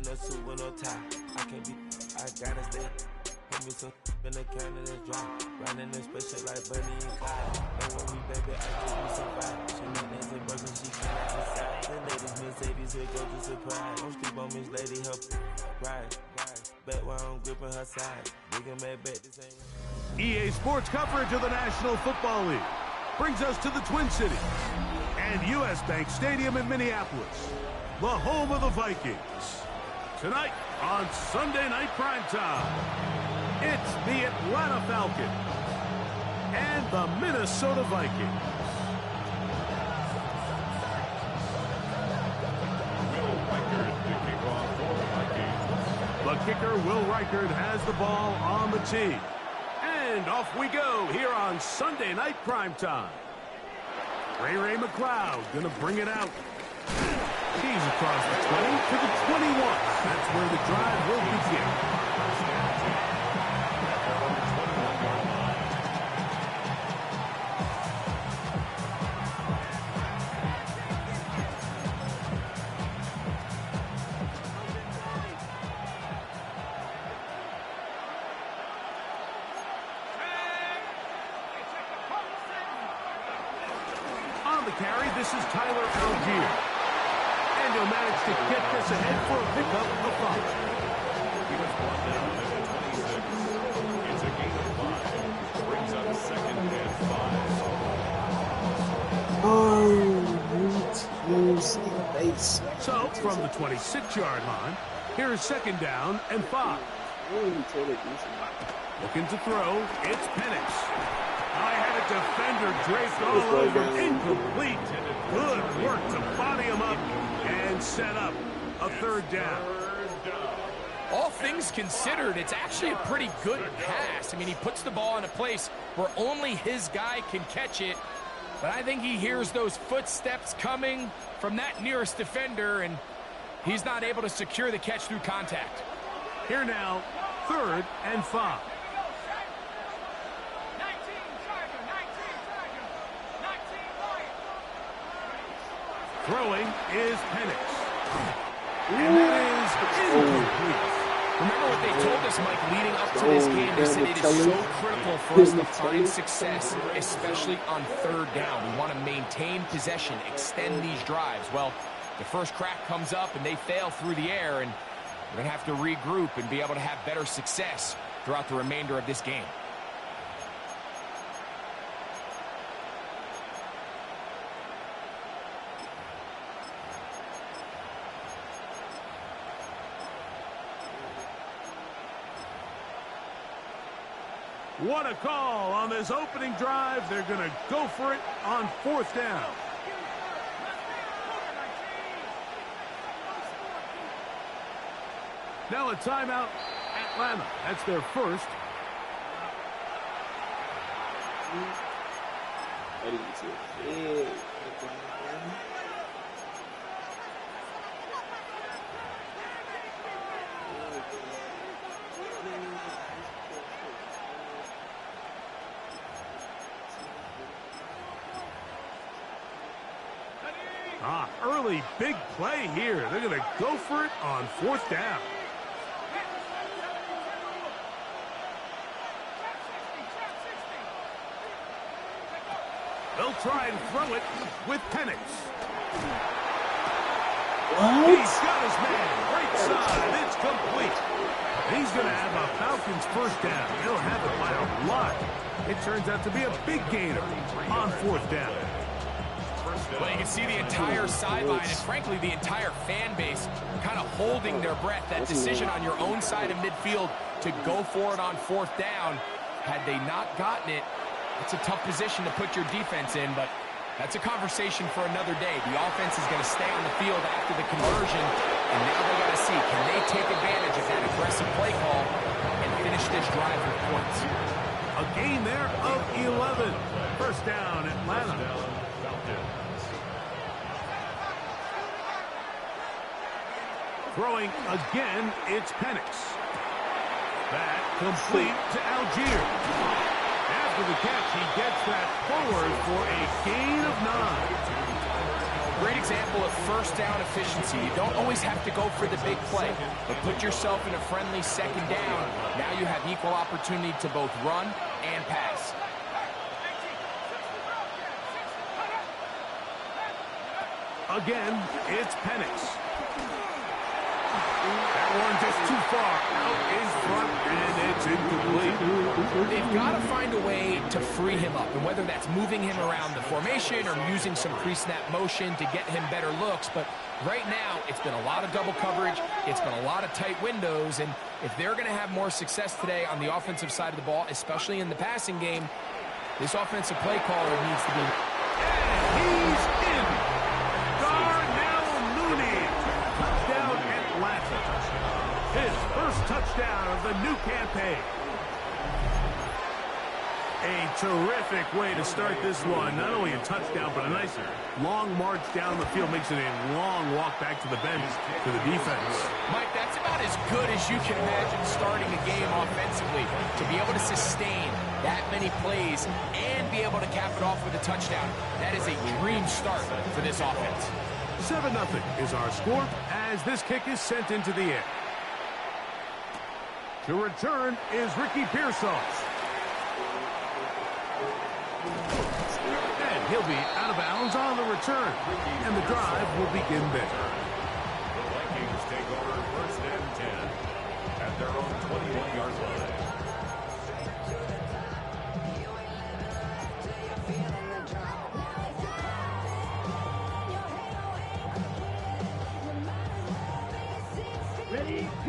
in a suit with no tie. I can't be, I gotta stay. Put me some in the can of this dry. Riding in spaceship like Bunny and Clyde. And when we baby, I give me some vibe. She need Nancy Burton, she cannot decide. The ladies Mercedes, here go to surprise. Don't sleep on Miss Lady, help ride. Bet while I'm gripping her side. Nigga mad bet this ain't. EA Sports coverage of the National Football League brings us to the Twin Cities and U.S. Bank Stadium in Minneapolis, the home of the Vikings. Tonight on Sunday Night Primetime, it's the Atlanta Falcons and the Minnesota Vikings. The kicker, Will Reichard, has the ball on the tee. And off we go here on Sunday Night Primetime. Ray McLeod going to bring it out. He's across the 20 to the 21. That's where the drive will begin. On the carry, this is Tyler Algier. And he'll manage to get this ahead for a pickup of 5. He was brought down at the 26. It's a gain of 5. Brings up 2nd and 5. Oh, base. So, from the 26-yard line, here is 2nd down and 5. Looking to throw, it's Penix. I had a defender draped all over, incomplete. Good work to body him up and set up a 3rd down. All things considered, it's actually a pretty good pass. I mean, he puts the ball in a place where only his guy can catch it. But I think he hears those footsteps coming from that nearest defender, and he's not able to secure the catch through contact. Here now, 3rd and 5. Throwing is Penix. And that is incomplete. Remember what they told us, Mike, leading up to this game. They said it is so critical for us to find success, especially on 3rd down. We want to maintain possession, extend these drives. Well, the first crack comes up and they fail through the air, and we're going to have to regroup and be able to have better success throughout the remainder of this game. What a call on this opening drive. They're going to go for it on 4th down. Now a timeout, Atlanta. That's their first. Early big play here. They're going to go for it on 4th down. They'll try and throw it with Penix. He's got his man. Right side. It's complete. He's going to have a Falcons 1st down. He'll have it by a lot. It turns out to be a big gainer on 4th down. Well, you can see the entire sideline and, frankly, the entire fan base kind of holding their breath. That decision on your own side of midfield to go for it on 4th down, had they not gotten it, it's a tough position to put your defense in, but that's a conversation for another day. The offense is going to stay on the field after the conversion, and now they got to see, can they take advantage of that aggressive play call and finish this drive with points? A gain there of 11. 1st down, Atlanta. Throwing again, it's Penix. That complete to Algier. After the catch, he gets that forward for a gain of 9. Great example of first down efficiency. You don't always have to go for the big play, but put yourself in a friendly second down. Now you have equal opportunity to both run and pass. Again, it's Penix. That one just too far out in front, and it's incomplete. They've got to find a way to free him up, and whether that's moving him around the formation or using some pre-snap motion to get him better looks. But right now, it's been a lot of double coverage. It's been a lot of tight windows, and if they're going to have more success today on the offensive side of the ball, especially in the passing game, this offensive play caller needs to be... And he's in. Darnell Mooney. Touchdown Atlanta. His first touchdown of the new campaign. A terrific way to start this one. Not only a touchdown, but a nice long march down the field. Makes it a long walk back to the bench to the defense. Mike, that's about as good as you can imagine starting a game offensively. To be able to sustain that many plays and be able to cap it off with a touchdown, that is a dream start for this offense. 7-0 is our score as this kick is sent into the air. To return is Ricky Pearsall. And he'll be out of bounds on the return. And the drive will begin there. The Vikings take over first and 10 at their own 21-yard line.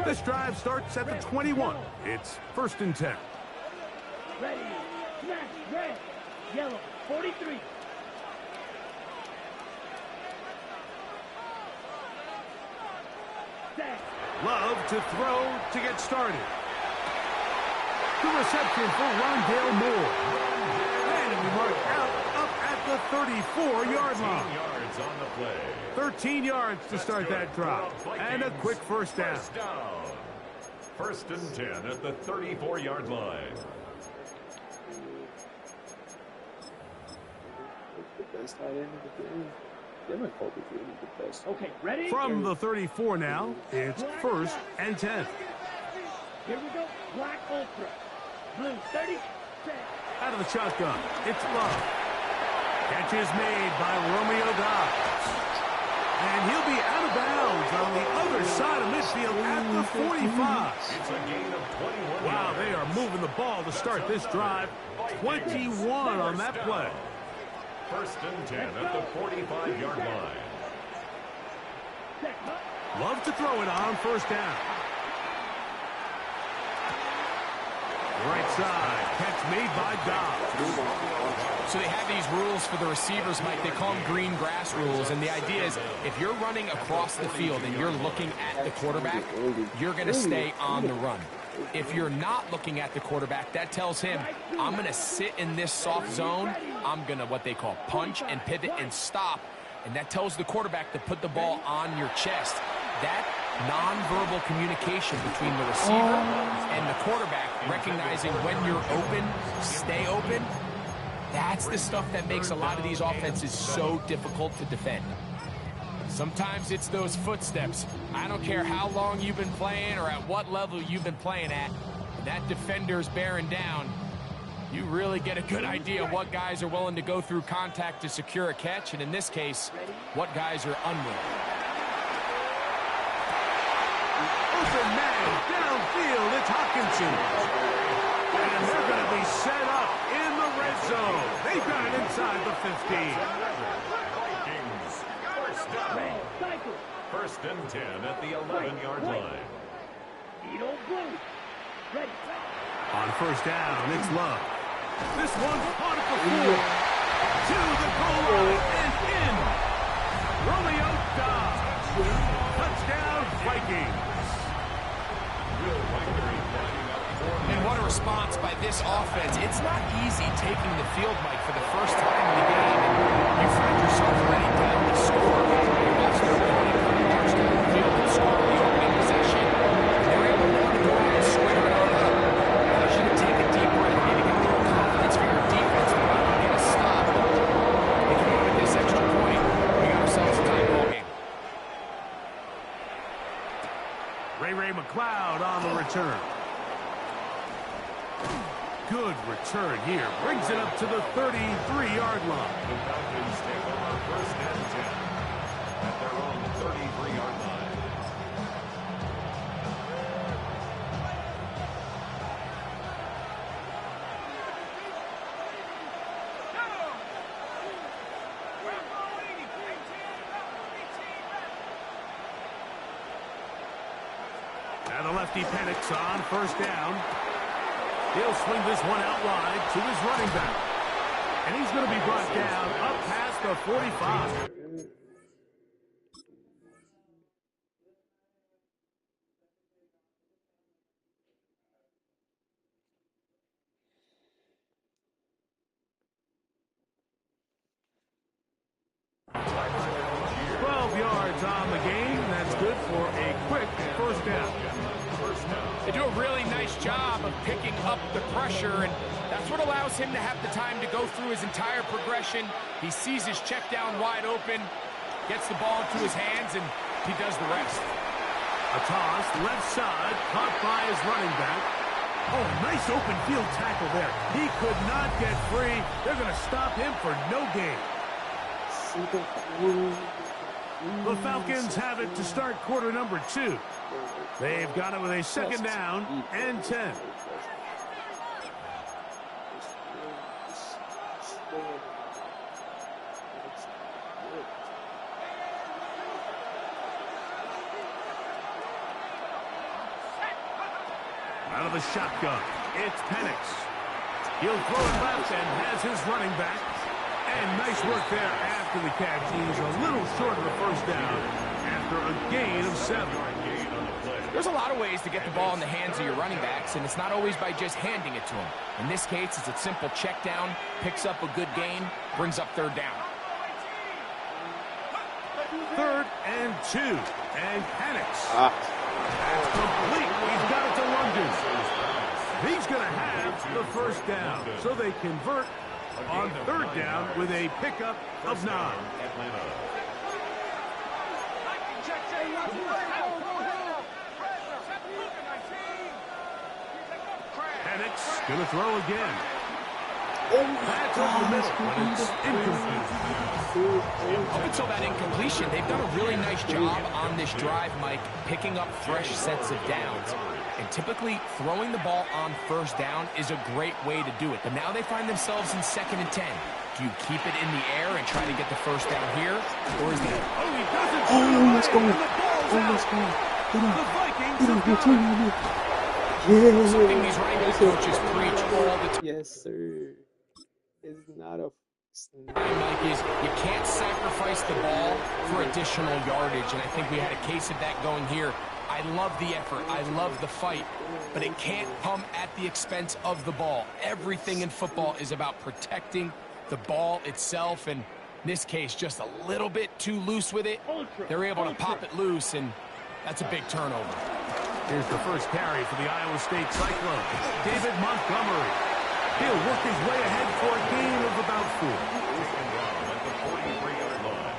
This drive starts at the 21. It's first and 10. Ready, smash, red, yellow, 43. Set. Love to throw to get started. The reception for Rondale Moore. And we mark out up at the 34-yard line. 13 yards on the play. 13 yards to start that drive. And a quick first down. First down. First and 10 at the 34-yard line. The best tight end of the game. They might probably be the best. Okay, ready? From the 34 now, it's first and 10. Here we go. Black Ultra. Blue 30. Set. Out of the shotgun, it's Love. Catch is made by Romeo Dobbs. And he'll be out of bounds on the other side of midfield at the 45. It's a gain of 21 Wow, yards. they are moving the ball to start this drive. 21 on that play. First and 10 at the 45-yard line. Love to throw it on first down. Right side, catch made by Dobbs. So they have these rules for the receivers, Mike. They call them green grass rules. And the idea is if you're running across the field and you're looking at the quarterback, you're going to stay on the run. If you're not looking at the quarterback, that tells him, I'm going to sit in this soft zone. I'm going to what they call punch and pivot and stop. And that tells the quarterback to put the ball on your chest. That nonverbal communication between the receiver and the quarterback, recognizing when you're open, stay open, that's the stuff that makes a lot of these offenses so difficult to defend. Sometimes it's those footsteps. I don't care how long you've been playing or at what level you've been playing at. When that defender's bearing down, you really get a good idea of what guys are willing to go through contact to secure a catch, and in this case, what guys are unwilling. Open man, downfield, it's Hawkinson. And they're going to be set up in the red zone. They've got it inside the 15. Vikings, first down. First and 10 at the 11-yard line. Edo Blue. Ready. On first down, it's Love. This one's caught at the 4. To the goal line and in. Romeo Dobbs. Touchdown, Vikings. And what a response by this offense. It's not easy taking the field, Mike, for the first time in the game. And you find yourself ready down to score. You watch their opponent come and march down the field and score the opening possession. And they're able to go out and square it on up. I should have taken a deep breath. You need to get a little confidence for your defense. We're not going to get a stop. They come up with this extra point. We got ourselves a Ray McLeod on the return. Good return here. Brings it up to the 33-yard line. The Falcons take over first and 10 at their own 33-yard line. And the lefty Penix on first down. He'll swing this one out wide to his running back. And he's going to be brought down up past the 45. Yards on the game. That's good for a quick first down. They do a really nice job of picking up the pressure, and that's what allows him to have the time to go through his entire progression. He sees his check down wide open, gets the ball into his hands, and he does the rest. A toss, left side, caught by his running back. Oh, nice open field tackle there. He could not get free. They're going to stop him for no gain. The Falcons have it to start quarter number 2. They've got it with a second down and 10. Out of the shotgun, it's Penix. He'll throw it left and has his running back. And nice work there after the catch. He's a little short of the first down after a gain of 7. There's a lot of ways to get the ball in the hands of your running backs, and it's not always by just handing it to them. In this case, it's a simple check down, picks up a good gain, brings up third down. 3rd and 2. And Penix. That's complete. He's got it to London. He's going to have the first down. So they convert on third down with a pickup of 9. Penix going to throw again. That's over the middle, but it's incomplete. Up until that incompletion, they've done a really nice job on this drive, Mike, picking up fresh sets of downs. And typically, throwing the ball on first down is a great way to do it. But now they find themselves in 2nd and 10. Do you keep it in the air and try to get the first down here? Or is he doesn't. Oh, let's go. Oh, let's go. The Vikings something these running back coaches preach all the time. Yes, sir. It's not a Mike, is you can't sacrifice the ball for additional yardage, and I think we had a case of that going here. I love the effort, I love the fight, but it can't come at the expense of the ball. Everything in football is about protecting the ball itself, and in this case, just a little bit too loose with it. They're able to pop it loose, and that's a big turnover. Here's the first carry for the Iowa State Cyclones. David Montgomery. He'll work his way ahead for a gain of about 4. At the 43-yard line.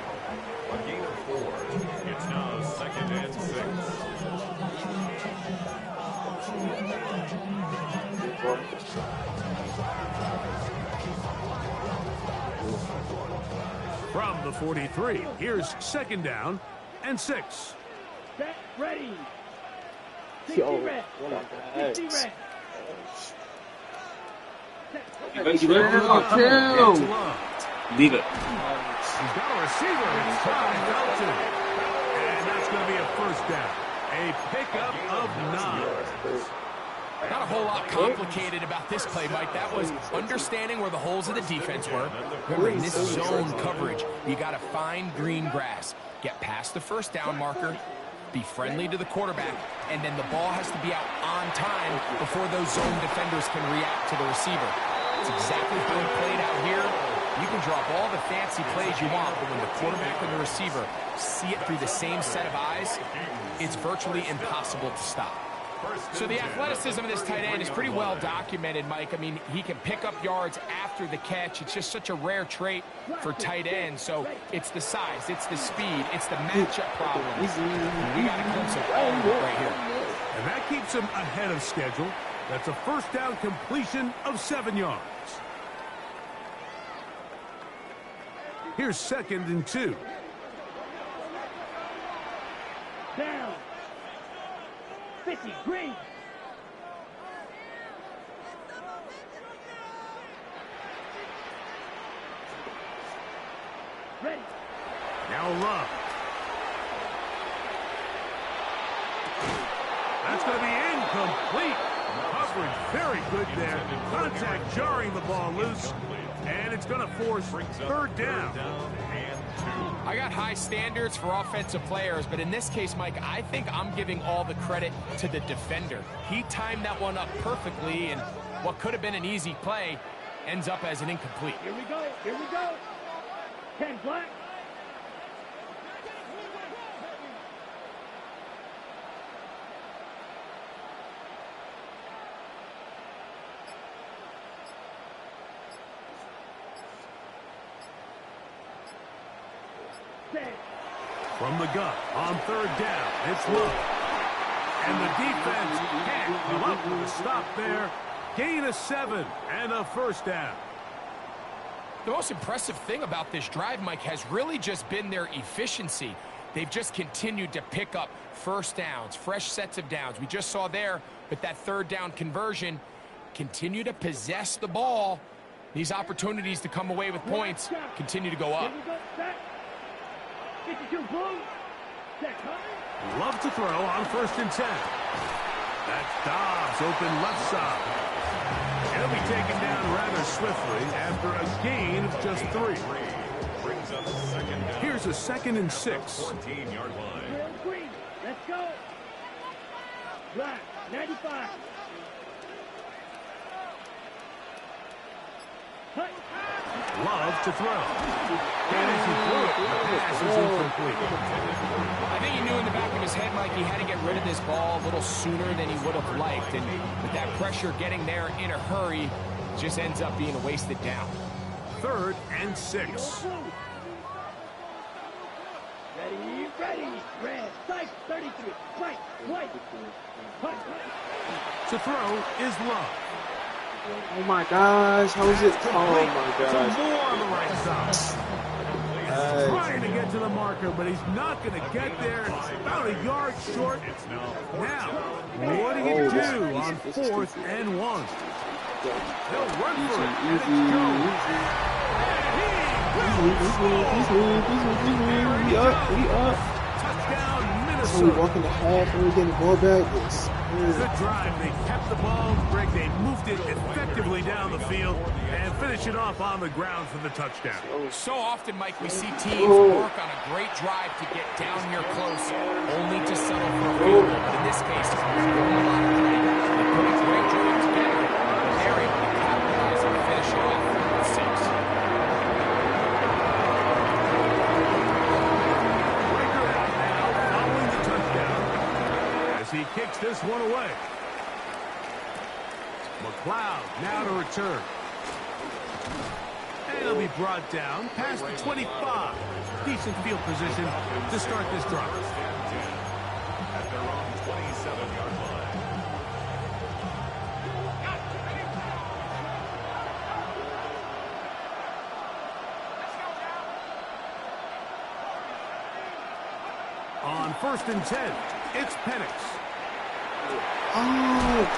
A gain of 4. It's now 2nd and 6. From the 43, here's 2nd down and 6. Get ready. Yo, red. what a 60 red. Leave it. He's got a receiver. It's tied out to. And that's going to be a first down. A pickup of 9. Not a whole lot complicated about this play, Mike. That was understanding where the holes of the defense were. Remember, in this zone coverage, you got to find green grass. Get past the first down marker, be friendly to the quarterback, and then the ball has to be out on time before those zone defenders can react to the receiver. It's exactly how it played out here. You can draw up all the fancy plays you want, but when the quarterback and the receiver see it through the same set of eyes, it's virtually impossible to stop. So the athleticism of this tight end is pretty well documented, Mike. I mean, he can pick up yards after the catch. It's just such a rare trait for tight ends. So it's the size, it's the speed, it's the matchup problem. We got a glimpse of all of it right here. And that keeps him ahead of schedule. That's a first down completion of 7 yards. Here's 2nd and 2. Down. 50, green. Ready. Now Love. That's going to be incomplete. Coverage very good there. Contact jarring the ball loose. And it's going to force 3rd down. I got high standards for offensive players, but in this case, Mike, I think I'm giving all the credit to the defender. He timed that one up perfectly, and what could have been an easy play ends up as an incomplete. Here we go. Here we go. 10 black. From the gun on 3rd down, it's Love. And the defense can't come up with a stop there. Gain of 7 and a first down. The most impressive thing about this drive, Mike, has really just been their efficiency. They've just continued to pick up first downs, fresh sets of downs. We just saw there with that 3rd down conversion, continue to possess the ball. These opportunities to come away with points continue to go up. 52 blue. Love to throw on 1st and 10. That's Dobbs open left side. He'll be taken down rather swiftly after a gain of just 3. Here's a 2nd and 6. 14-yard line. Green. Let's go. Black. 95. Love to throw. And as he threw it, the pass is incomplete. I think he knew in the back of his head, Mike, he had to get rid of this ball a little sooner than he would have liked. And with that pressure getting there in a hurry, it just ends up being a wasted down. 3rd and 6. Ready, ready. Red. Sight. 33. White. White. White. To throw is Love. Oh my gosh, how is it? Oh my To gosh. more on the right side. He's trying to get to the marker, but he's not going to get there. It's about a yard short. Now, what do you do on 4th and 1? They'll run for it. And it's Jones. We up. Touchdown, So we Minnesota. walking the half and we're getting the ball back. Yes. Good drive. They kept the ball. Greg, they moved it effectively down the field and finish it off on the ground for the touchdown. So often, Mike, we see teams work on a great drive to get down here close, only to settle for a field goal. But in this case, they put a great drive together, and they're able to capitalize and finish it off with 6. Breaker out now, following the touchdown, as he kicks this one away. McLeod now to return. And he'll be brought down past the 25. Decent field position to start this drive. At their own 27-yard line. On 1st and 10, it's Penix. Oh,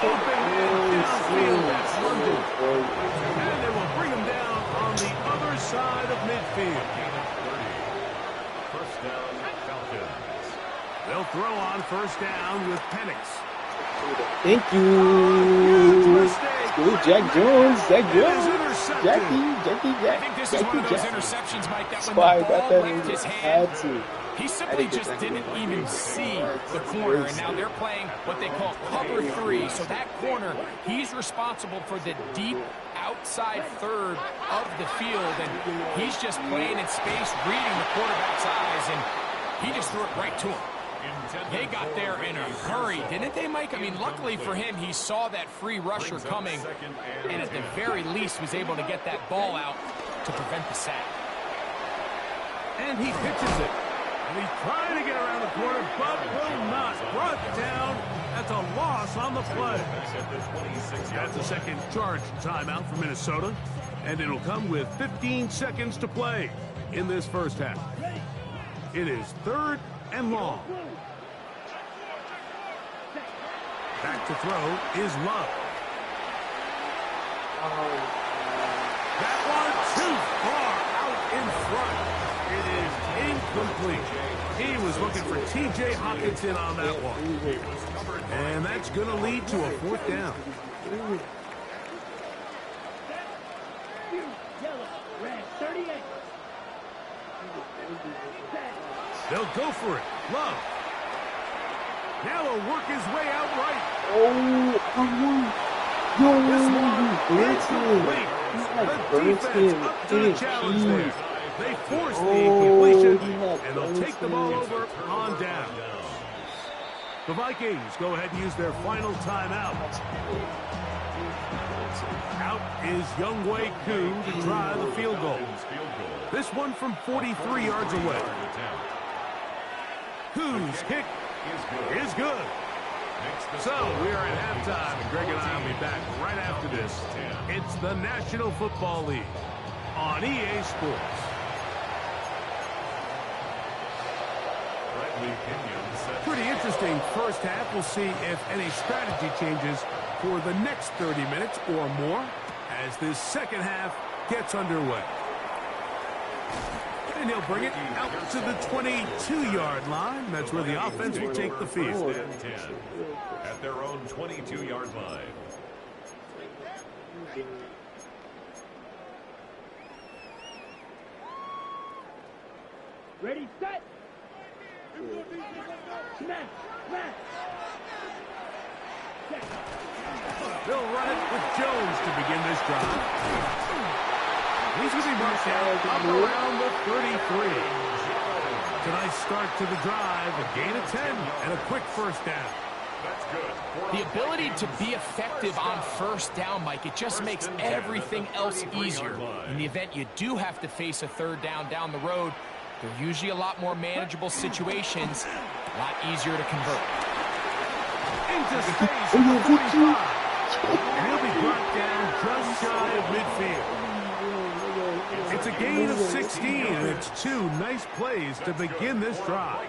Downfield, that's London. And they will bring him down on the other side of midfield. First down, Falcons. They'll throw on 1st down with Penix. thank you. Good, Jack Jones. Jack Jones. I think this is one of those interceptions, Mike, that when Why I the got ball that left in. his Had hand, to. he simply just didn't even see the corner, and now they're playing what they call cover 3. So that corner, he's responsible for the deep outside third of the field, and he's just playing in space, reading the quarterback's eyes, and he just threw it right to him. They got there in a hurry, didn't they, Mike? I mean, luckily for him, he saw that free rusher coming, and at the very least was able to get that ball out to prevent the sack. And he pitches it. And he's trying to get around the corner, but will not. Brought down. That's a loss on the play. That's a second charge timeout for Minnesota. And it'll come with 15 seconds to play in this first half. It is 3rd and long. Back to throw is Love. That one too far out in front. It is incomplete. He was looking for T.J. Hawkinson on that one. And that's going to lead to a 4th down. Yellow, red, 38. They'll go for it. Love. Now he'll work his way out right. This one incomplete. The defense up to the challenge there. They force the incompletion, and they'll take the ball over on down. The Vikings go ahead and use their final timeout. Out is Younghoe Koo to try the field goal. This one from 43 yards away. Koo's kick is good. So we are at halftime, and Greg and I will be back right after this. It's the National Football League on EA Sports. Pretty interesting first half. We'll see if any strategy changes for the next 30 minutes or more as this second half gets underway. And he'll bring it out to the 22-yard line. That's where the offense will take the field. At their own 22-yard line. Ready, set. Smash, smash. They'll run it with Jones to begin this drive. He's going to be marked out up around the 33. Tonight's start to the drive, a gain of 10 and a quick first down. That's good. The ability to be effective on first down, Mike, it just makes everything else easier. In the event you do have to face a 3rd down the road, they're usually a lot more manageable situations, a lot easier to convert. Into space at the 45. And he'll be brought down just shy of midfield. It's a gain of 16, and it's 2 nice plays to begin this drive.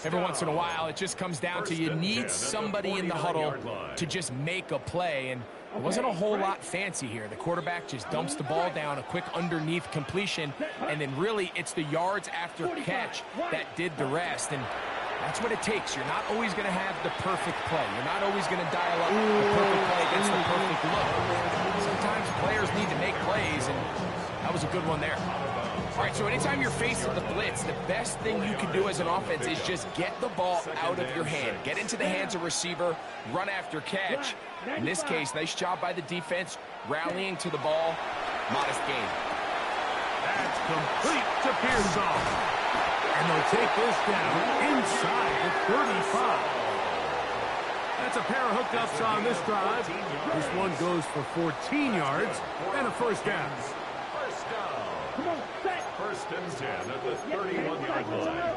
Every once in a while, it just comes down to you need somebody in the huddle to just make a play, and it wasn't a whole lot fancy here. The quarterback just dumps the ball down, a quick underneath completion, and then really it's the yards after catch that did the rest, and that's what it takes. You're not always going to have the perfect play. You're not always going to dial up the perfect play against the perfect look. Sometimes players need to make plays, and that was a good one there. All right, so anytime you're facing the blitz, the best thing you can do as an offense is just get the ball out of your hand. Get into the hands of receiver, run after catch. In this case, nice job by the defense, rallying to the ball. Modest gain. That's complete to Pearsall. And they'll take this down inside the 35. That's a pair of hookups on this drive. This one goes for 14 yards and a first down. Come on, set. 1st and 10 at the 31-yard line.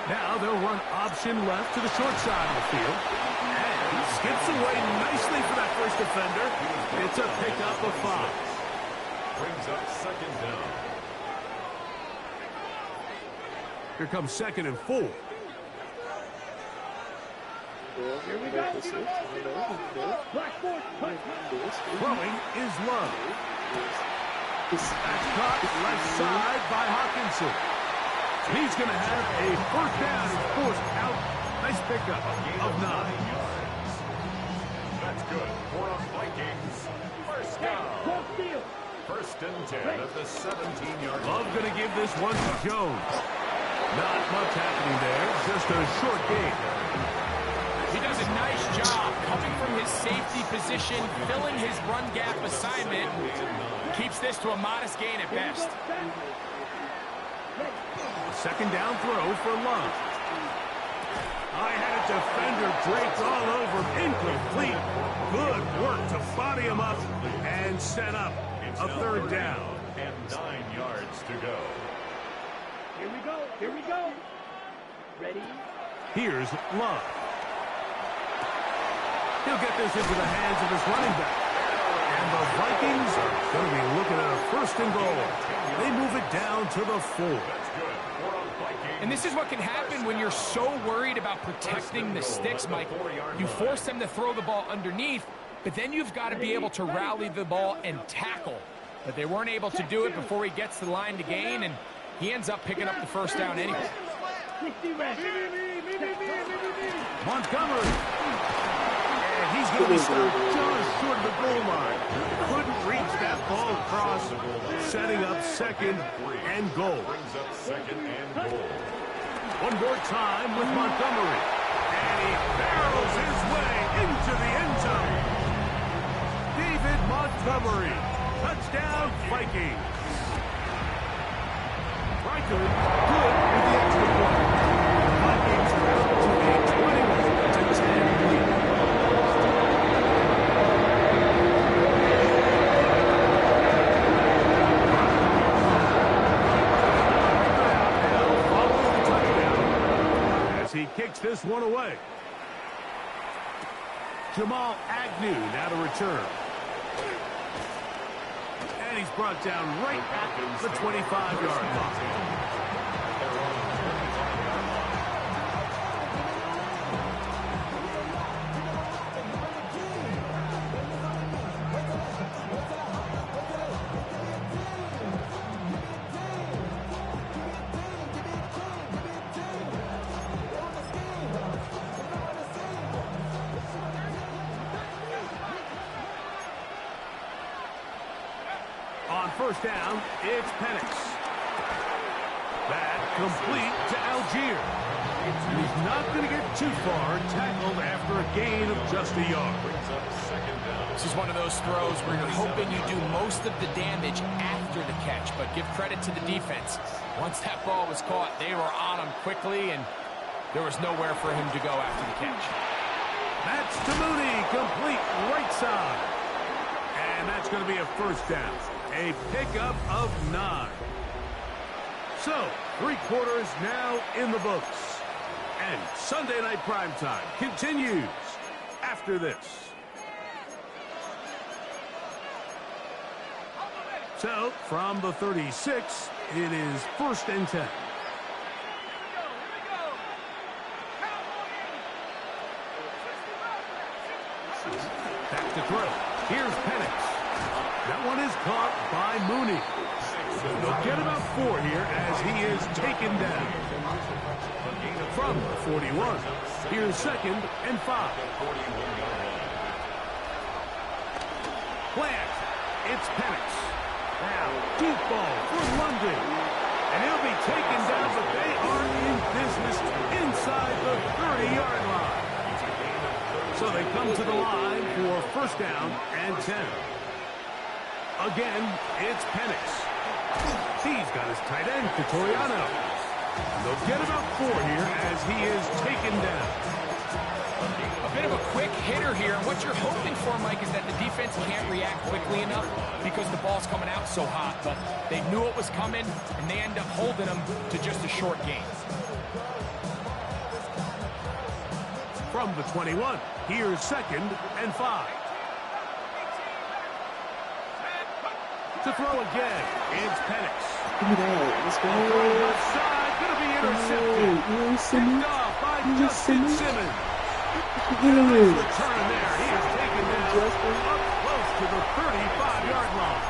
Now they'll run option left to the short side of the field. And he skips away nicely for that first defender. It's a pickup of 5. Brings up 2nd down. Here comes 2nd and 4. Here we go. Blackboard, punch. Throwing is Love. That's caught left side by Hawkinson. He's going to have a first down and forced out. Nice pickup of 9. That's good for the Vikings. First down. 1st and 10 at the 17-yard line. Love going to give this one to Jones. Not much happening there, just a short gain. He does a nice job coming from his safety position, filling his run gap assignment. Keeps this to a modest gain at best. Second down throw for Love. I had a defender draped all over. Incomplete. Good work to body him up and set up a third down. And 9 yards to go. Here we go. Here we go. Ready? Here's Love. He'll get this into the hands of his running back. And the Vikings are going to be looking at a first and goal. They move it down to the 4. And this is what can happen when you're so worried about protecting the sticks, Mike. You force them to throw the ball underneath, but then you've got to be able to rally the ball and tackle. But they weren't able to do it before he gets to the line to gain, and he ends up picking up the first down anyway. Montgomery. And he's going to be stopped just short of the goal line. Couldn't reach that ball across, setting up second and goal. Brings up second and goal. One more time with Montgomery. And he barrels his way into the end zone. David Montgomery. Touchdown, Vikings. Riker, good with the extra point. Vikings trail to a 21-10 lead. Following the touchdown as he kicks this one away. Jamal Agnew now to return. And he's brought down right at the 25-yard line. On first down, it's Penix. That complete to Algier. And he's not going to get too far, tackled after a gain of just a yard. Brings up second down. This is one of those throws where you're hoping you do most of the damage after the catch, but give credit to the defense. Once that ball was caught, they were on him quickly, and there was nowhere for him to go after the catch. That's to Mooney, complete right side. And that's going to be a first down. A pickup of 9. So, 3 quarters now in the books. And Sunday Night Primetime continues after this. So, from the 36, it is 1st and 10. Back to throw. Here's Penix. That one is caught by Mooney. They'll get about 4 here as he is taken down. From the 41, here's 2nd and 5. Plant. It's Penix. Now, deep ball for London. And he'll be taken down, but they are in business inside the 30-yard line. So they come to the line for first down and 10. Again, it's Penix. He's got his tight end, Catoriano. They'll get about 4 here as he is taken down. A bit of a quick hitter here. What you're hoping for, Mike, is that the defense can't react quickly enough because the ball's coming out so hot. But they knew it was coming, and they end up holding them to just a short gain. From the 21, here's 2nd and 5. To throw again, it's Penix. Look at that. Let's go. Left side, going to be intercepted. Picked off by Justin Simmons. Nice return there. He is taken down up close to the 35-yard line.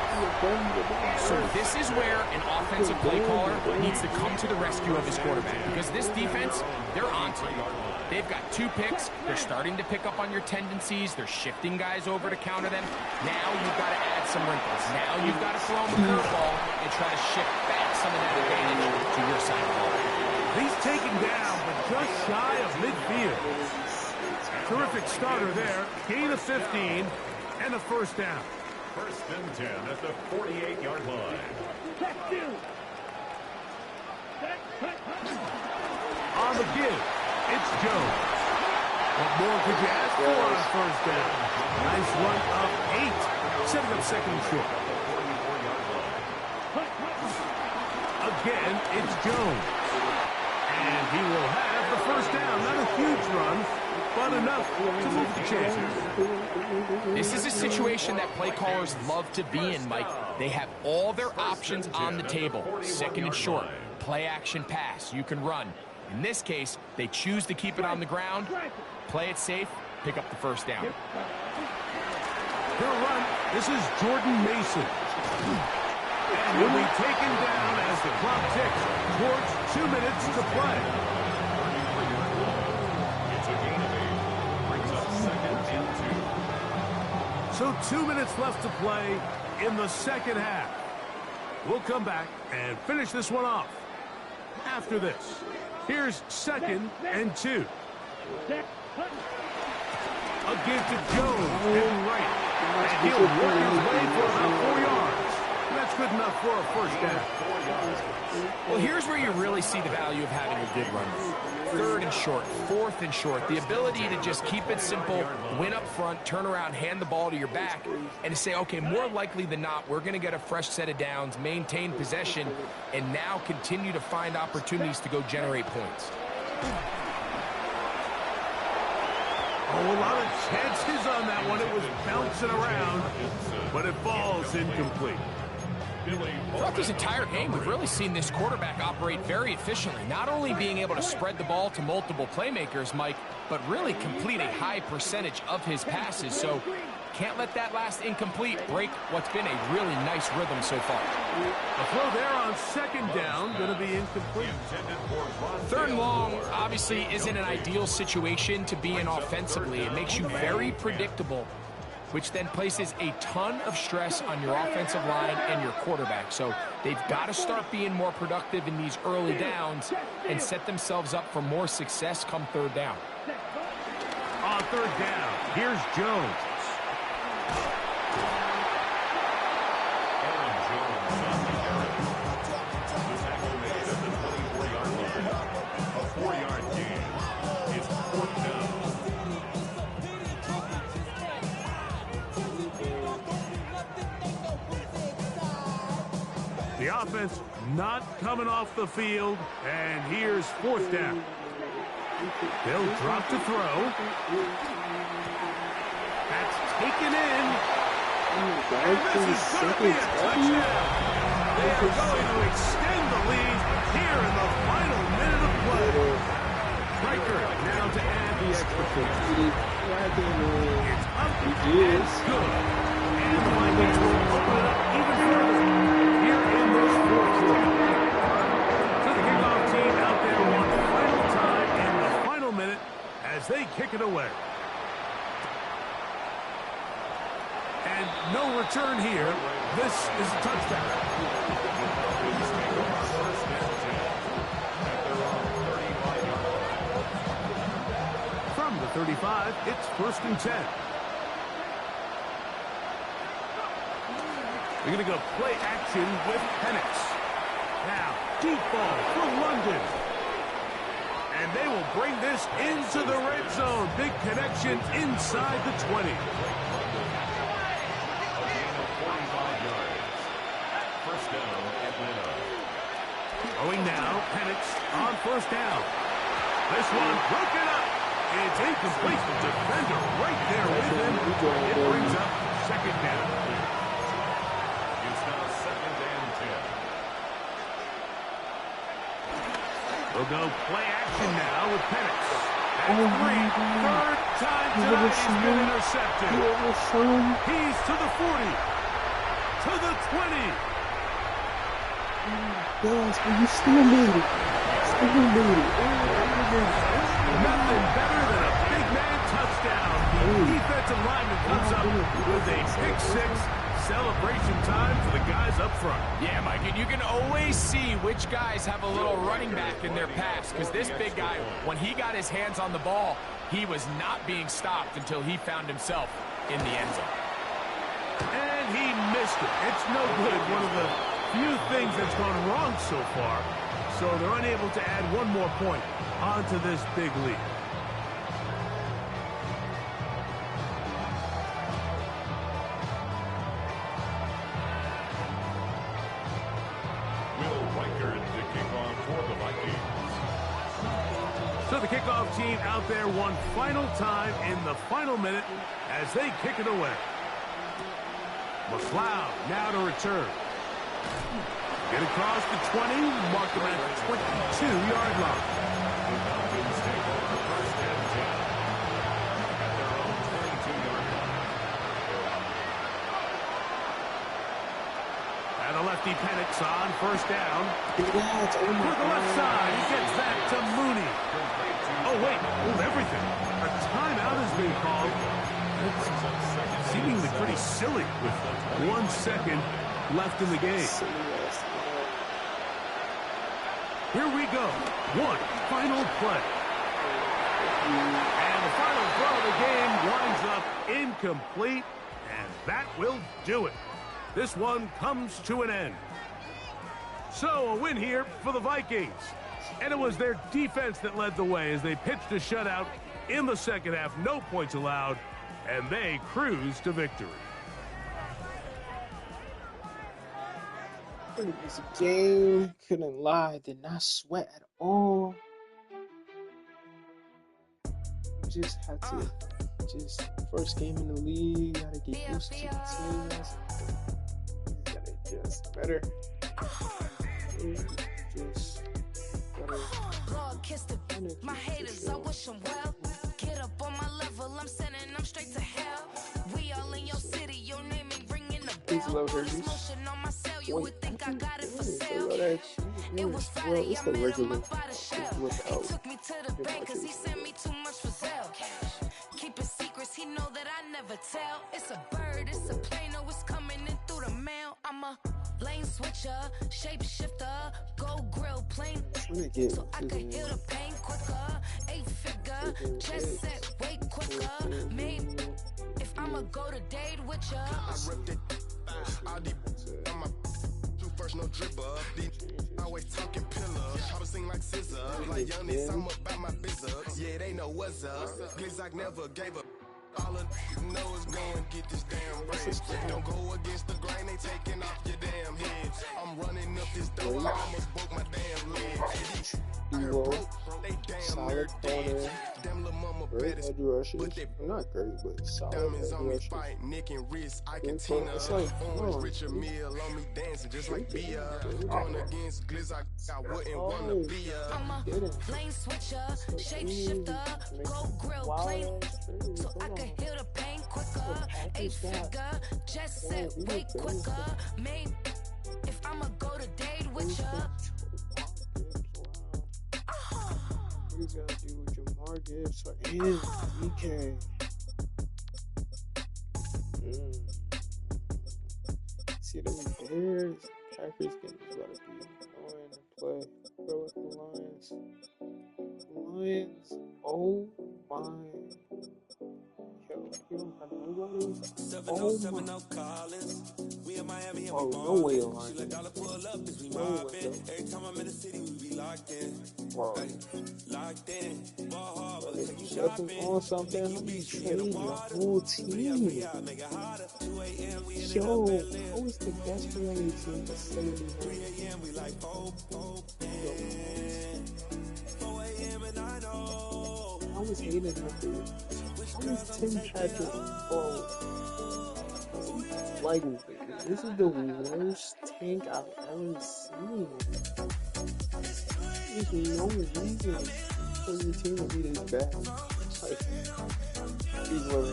So this is where an offensive play caller needs to come to the rescue of his quarterback, because this defense, they're on to you. They've got 2 picks. They're starting to pick up on your tendencies. They're shifting guys over to counter them. Now you've got to add some wrinkles. Now you've got to throw them a curveball and try to shift back some of that advantage to your side of the ball. He's taken down, but just shy of midfield. Terrific starter there. Gain of 15 and a first down. First and 10 at the 48-yard line. On the give, it's Jones. What more could you ask for on a first down? Nice run of 8, setting up second and short. Again, it's Jones. And he will have the first down. Not a huge run, but enough to move the chains. This is a situation that play callers love to be in, Mike. They have all their options on the table. Second and short, play action pass. You can run. In this case, they choose to keep it on the ground, play it safe, pick up the first down. He'll run. This is Jordan Mason. And he'll be taken down as the clock ticks towards 2 minutes to play. It's a gain of 8. Brings up second and 2. So 2 minutes left to play in the second half. We'll come back and finish this one off. After this, here's second and 2. A give to Jones and right. And he'll work his way for about 4 yards. That's good enough for a first down. Well, here's where you really see the value of having a good run. Third and short, fourth and short. The ability to just keep it simple, win up front, turn around, hand the ball to your back, and to say, okay, more likely than not, we're going to get a fresh set of downs, maintain possession, and now continue to find opportunities to go generate points. Oh, a lot of chances on that one. It was bouncing around, but it falls incomplete. Throughout this entire game, we've really seen this quarterback operate very efficiently, not only being able to spread the ball to multiple playmakers, Mike, but really complete a high percentage of his passes. So can't let that last incomplete break what's been a really nice rhythm so far. A throw there on second down, going to be incomplete. Third and long obviously isn't an ideal situation to be in offensively. It makes you very predictable, which then places a ton of stress on your offensive line and your quarterback. So they've got to start being more productive in these early downs and set themselves up for more success come third down. On third down, here's Jones. The offense not coming off the field, and here's fourth down. They'll drop to throw. That's taken in. And this is going to be a touchdown. They are going to extend the lead here in the final minute of play. Riker now to add the extra point. It's up and good. And the Vikings will open it up even further here in this fourth quarter. So the kickoff team out there one final time in the final minute as they kick it away. And no return here. This is a touchdown. From the 35, it's first and 10. They're going to go play action with Penix. Now, deep ball for London. And they will bring this into the red zone. Big connection inside the 20. First down, Atlanta. Going now, Penix on first down. This one broken up. It's incomplete. The defender right there with him. It brings up second down. It's now second and 10. We'll go play action now with Penix. At 3, third time tonight he's been intercepted. He's to the 40, to the 20. Guys, are you still made it? Still made it. Nothing better than a big man touchdown. The defensive lineman comes up with a pick six, celebration time for the guys up front. Yeah, Mike, and you can always see which guys have a little running back in their pass, because this big guy, when he got his hands on the ball, he was not being stopped until he found himself in the end zone. And he missed it. It's no good. One of the few things that's gone wrong so far. So they're unable to add one more point onto this big lead. So the kickoff team out there one final time in the final minute as they kick it away. McLeod now to return. Get across the 20, mark them at the 22-yard line. The Falcons take over first and 10 at their own 22-yard line. And the lefty Penix on first down. To the left side, he gets that to Mooney. Oh, wait, hold everything. A timeout has been called. It's seemingly pretty silly with 1 second left in the game. Here we go. One final play. And the final throw of the game winds up incomplete, and that will do it. This one comes to an end. So a win here for the Vikings. And it was their defense that led the way as they pitched a shutout in the second half. No points allowed, and they cruised to victory. Pretty easy game. Couldn't lie. Did not sweat at all. Just had to, first game in the league. Gotta get used to the teams. Gotta adjust better. Just God kissed my haters, I wish them well. Get up on my level, I'm sending them straight to hell. We all in your city, your name ain't ringing the bell. All this motion on my cell, you would think I got it for sale. It was Friday, I met him up by the shell. He took me to the bank cause he sent me too much for sale. Keeping secrets, he know that I never tell. It's a bird, it's a plane, oh, it's coming in through the mail. I'm a lane switcher, shapeshifter, go grill plane. So I can heal the pain quicker. 8-figure, chest set way quicker. Maybe if I'ma go to date with ya. I ripped it. All the on my first no dribber. Always talking pillar. I was sing like scissor. Like young niggas, I'm about my business. Yeah, they know what's up. Glizak never gave up. All of know is going get this damn bread. Don't go against the grain, they taking off your damn head. I'm running up this door, I almost broke my damn leg. They damn solid corner. Damn little mama great edge rushes. Not great, but solid diamonds edge on me rushes. fight, neck and wrist, I can tina. It's like, orange Richard Mill on me dancing just like Bia. Going against Glizak, I wouldn't wanna be I'm a lane switcher, shapeshifter, go grill plane. So I can heal the pain quicker. 8-figure, just set way quicker. Maybe if I'ma go to date with ya. What you gotta do with Jamar Gibbs and DK? See them Bears, Packers getting about to be annoying to play. Bro, with the Lions. Lions, oh my. Yo, you don't have nobody? Oh my. Oh, no way, Lions. No way, bro. Stepping on something, I'm trading the whole team. Yo, who is the best player on your team? The 79. I was hating her dude. How is Tim Patrick? Bro, like, this is the worst tank I've ever seen. There's no reason for your team to be this bad. Like, these were